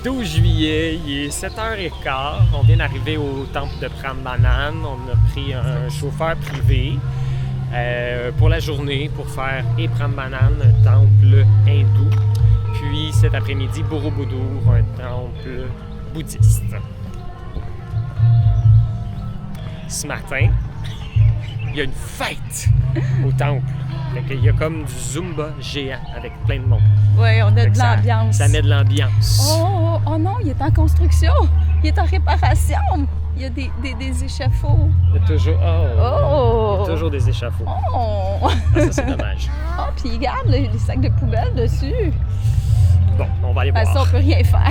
12 juillet, il est 7h15. On vient d'arriver au temple de Prambanan. On a pris un chauffeur privé pour la journée pour faire Prambanan, un temple hindou. Puis cet après-midi, Borobudur, un temple bouddhiste. Ce matin, il y a une fête au temple. Il y a comme du Zumba géant avec plein de monde. Oui, on a de l'ambiance. Ça met de l'ambiance. Oh non, il est en construction. Il est en réparation. Il y a des échafauds. Il y a toujours, il y a toujours des échafauds. Oh! Ça, c'est dommage. Oh, puis regarde les sacs de poubelle dessus. Bon, on va aller voir. Ça, on peut rien faire.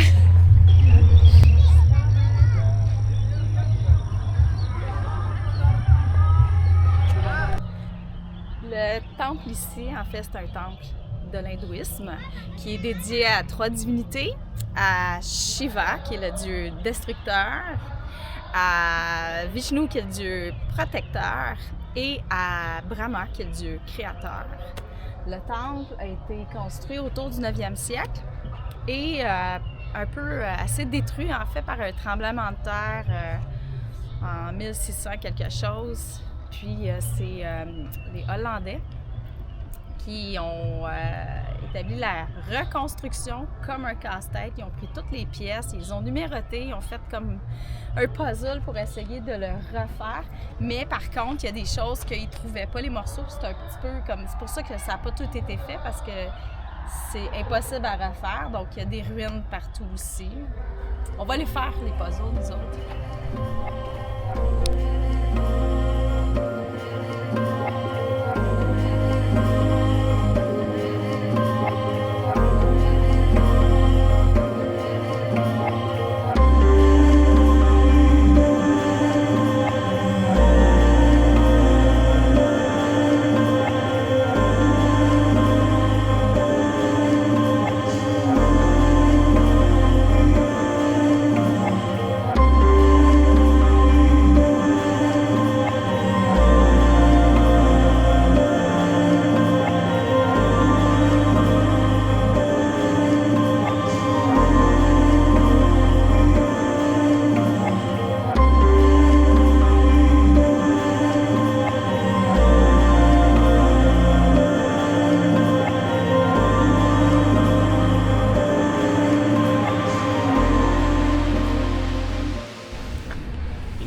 Le temple ici, en fait, c'est un temple de l'hindouisme qui est dédié à 3 divinités, à Shiva, qui est le dieu destructeur, à Vishnu, qui est le dieu protecteur, et à Brahma, qui est le dieu créateur. Le temple a été construit autour du 9e siècle et un peu assez détruit, en fait, par un tremblement de terre en 1600 quelque chose. Puis c'est les Hollandais qui ont établi la reconstruction comme un casse-tête. Ils ont pris toutes les pièces, ils les ont numérotées, ils ont fait comme un puzzle pour essayer de le refaire. Mais par contre, il y a des choses qu'ils ne trouvaient pas, les morceaux. C'est un petit peu comme... C'est pour ça que ça n'a pas tout été fait, parce que c'est impossible à refaire. Donc, il y a des ruines partout aussi. On va les faire, les puzzles, nous autres.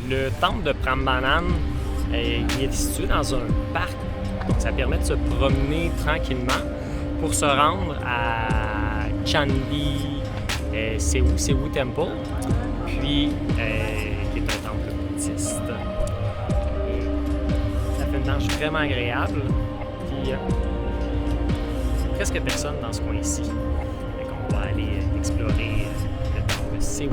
Le temple de Prambanan il est situé dans un parc, donc ça permet de se promener tranquillement pour se rendre à Chandi Sewu Temple, puis qui est un temple bouddhiste. Ça fait une marche vraiment agréable, puis c'est presque personne dans ce coin-ci. Donc on va aller explorer le temple Sewu.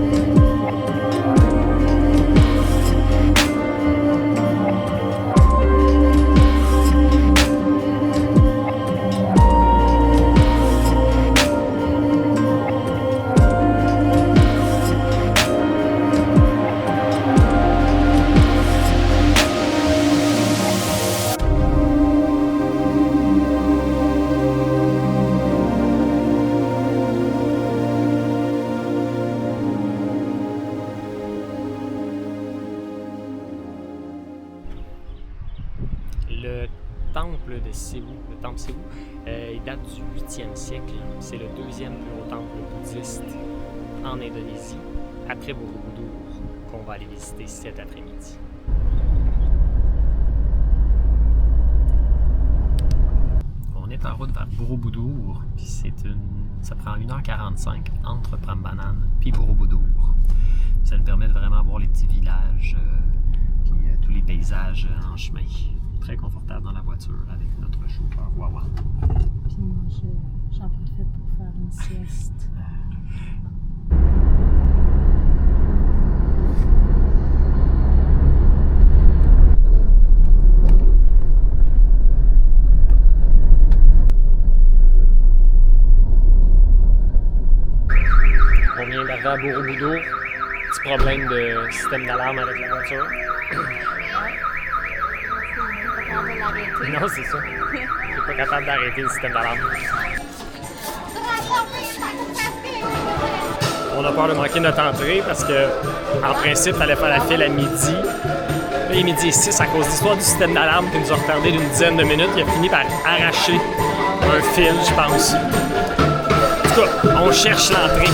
Le temple de Sewu, le temple Sewu, il date du 8e siècle. C'est le 2e plus haut temple bouddhiste en Indonésie, après Borobudur, qu'on va aller visiter cet après-midi. On est en route vers Borobudur, puis ça prend 1h45 entre Prambanan et Borobudur. Ça nous permet de vraiment voir les petits villages, puis tous les paysages en chemin. Très confortable dans la voiture avec notre chauffeur Wawa. Puis moi, j'en profite pour faire une sieste. On vient d'arriver à Borobudur. Petit problème de système d'alarme avec la voiture. Non, c'est ça. Je suis pas capable d'arrêter le système d'alarme. On a peur de manquer notre entrée parce que, en principe, il fallait faire la file à midi. Là, il est midi et 6 à cause de l'histoire du système d'alarme qui nous a retardé d'une dizaine de minutes. Il a fini par arracher un fil, je pense. En tout cas, on cherche l'entrée.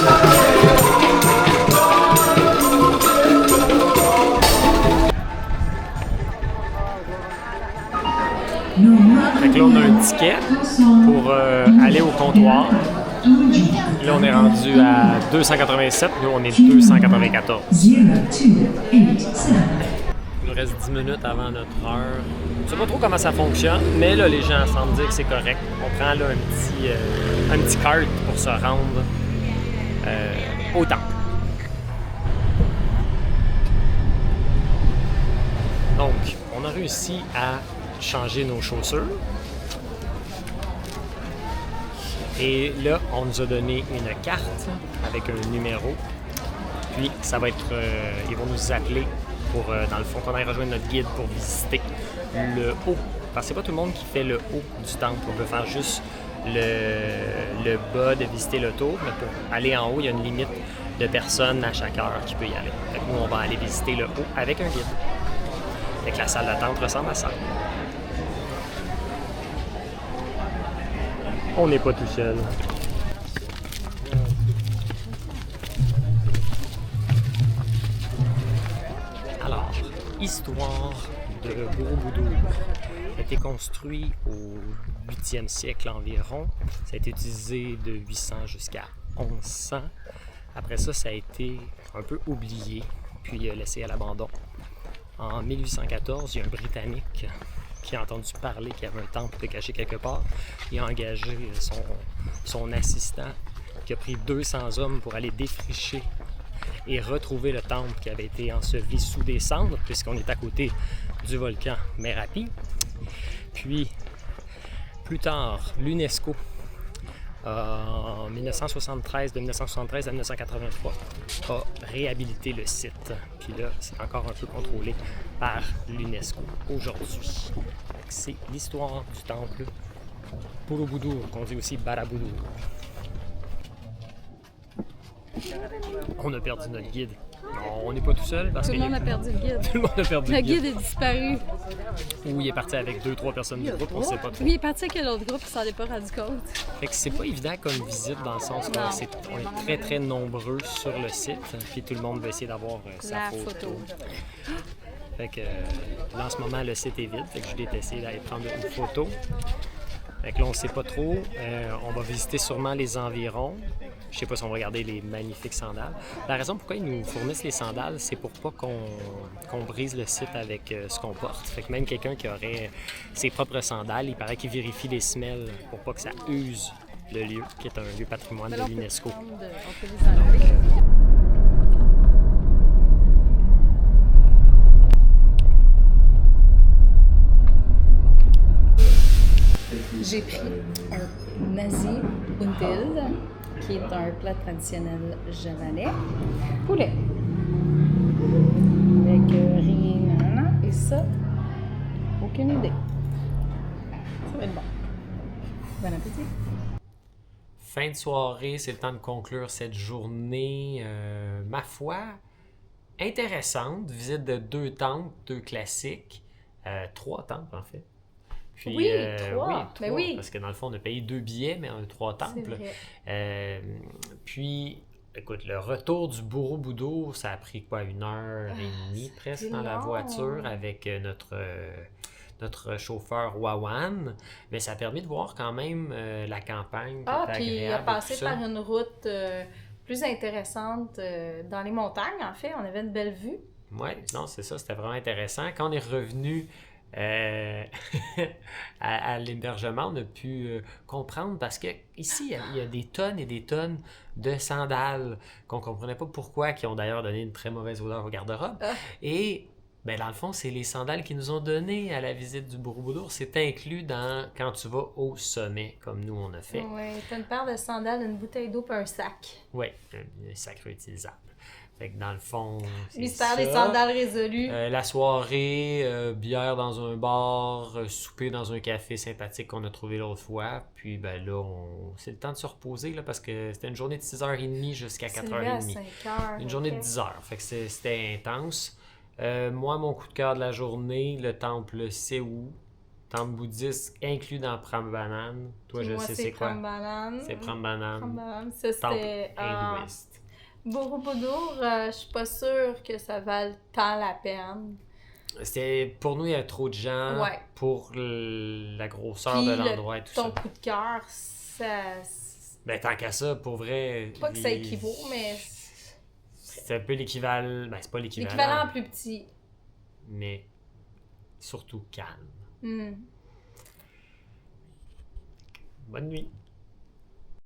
Fait que là, on a un ticket pour aller au comptoir. Là, on est rendu à 287. Nous, on est 294. Il nous reste 10 minutes avant notre heure. Je ne sais pas trop comment ça fonctionne, mais là, les gens semblent dire que c'est correct. On prend là un petit cart pour se rendre au temple. Donc, on a réussi à changer nos chaussures. Et là, on nous a donné une carte avec un numéro. Puis, ça va être... ils vont nous appeler pour, dans le fond, qu'on aille rejoindre notre guide pour visiter le haut. Parce que c'est pas tout le monde qui fait le haut du temple. On peut faire juste le bas de visiter le tour. Mais pour aller en haut, il y a une limite de personnes à chaque heure qui peut y aller. Fait que nous, on va aller visiter le haut avec un guide. Fait que la salle d'attente ressemble à ça. On n'est pas tout seul. Alors, histoire de Borobudur. Ça a été construit au 8e siècle environ. Ça a été utilisé de 800 jusqu'à 1100. Après ça, ça a été un peu oublié, puis laissé à l'abandon. En 1814, il y a un Britannique qui a entendu parler qu'il y avait un temple de caché quelque part. Il a engagé son assistant qui a pris 200 hommes pour aller défricher et retrouver le temple qui avait été enseveli sous des cendres, puisqu'on est à côté du volcan Merapi. Puis, plus tard, l'UNESCO, en 1973, de 1973 à 1983, a réhabilité le site. Puis là, c'est encore un peu contrôlé par l'UNESCO aujourd'hui. C'est l'histoire du temple Borobudur, qu'on dit aussi Barabudur. On a perdu notre guide. Non, on n'est pas tout seul parce que... Tout le monde a perdu le guide. Tout le monde a perdu le guide est disparu. Ou il est parti avec 2-3 personnes du groupe, on ne sait pas trop. Oui, il est parti avec l'autre groupe, il s'en est pas rendu compte. Fait que c'est pas évident comme visite dans le sens où on est très très nombreux sur le site, puis tout le monde veut essayer d'avoir sa photo. Fait que là en ce moment le site est vide, fait que je vais essayer d'aller prendre une photo. Fait que là on sait pas trop, on va visiter sûrement les environs. Je sais pas si on va regarder les magnifiques sandales. La raison pourquoi ils nous fournissent les sandales, c'est pour pas qu'on brise le site avec ce qu'on porte. Fait que même quelqu'un qui aurait ses propres sandales, il paraît qu'il vérifie les semelles pour pas que ça use le lieu, qui est un lieu patrimoine de l'UNESCO. On peut les enlever. J'ai pris un nasi until, qui est un plat traditionnel javanais. Poulet. Avec riz, nanana. Et ça, aucune idée. Ça va être bon. Bon appétit. Fin de soirée, c'est le temps de conclure cette journée, ma foi, intéressante. Visite de 2 temples, 2 classiques, 3 temples en fait. Puis, oui, 3. Oui, 3, mais oui. Parce que dans le fond, on a payé 2 billets, mais on a 3 temples. Puis, écoute, le retour du Borobudur, ça a pris quoi, 1h30 presque dans la voiture avec notre chauffeur Wawan. Mais ça a permis de voir quand même la campagne. Puis il a passé par une route plus intéressante dans les montagnes, en fait. On avait une belle vue. Oui, non, c'est ça, c'était vraiment intéressant. Quand on est revenu à l'hébergement, on a pu comprendre parce que ici il y a des tonnes et des tonnes de sandales qu'on comprenait pas pourquoi, qui ont d'ailleurs donné une très mauvaise odeur au garde-robe. Et dans le fond, c'est les sandales qu'ils nous ont données à la visite du Borobudur. C'est inclus dans quand tu vas au sommet, comme nous on a fait. Oui, t'as une paire de sandales, une bouteille d'eau et un sac. Oui, un sac réutilisable. Fait que dans le fond, c'est Mystère ça. des sandales résolu. La soirée, bière dans un bar, souper dans un café sympathique qu'on a trouvé l'autre fois. Puis ben là, c'est le temps de se reposer là, parce que c'était une journée de 6h30 jusqu'à C'est levé à 4h30. 5h. Une journée de 10h, fait que c'était intense. Moi, mon coup de cœur de la journée, le temple Sewu, temple bouddhiste inclus dans Prambanan. Toi, je sais c'est quoi. Prambanan. C'est Prambanan, Prambanan. Ça, temple c'était hindouiste. Borobudur. Je suis pas sûre que ça vale tant la peine. Pour nous, il y a trop de gens Ouais. pour la grosseur Puis de l'endroit et tout ton ça. coup de cœur, ça... Ben, tant qu'à ça, pour vrai. Pas que ça équivaut, mais... C'est un peu l'équivalent. Ben, c'est pas l'équivalent. L'équivalent plus petit. Mais surtout calme. Hmm. Bonne nuit.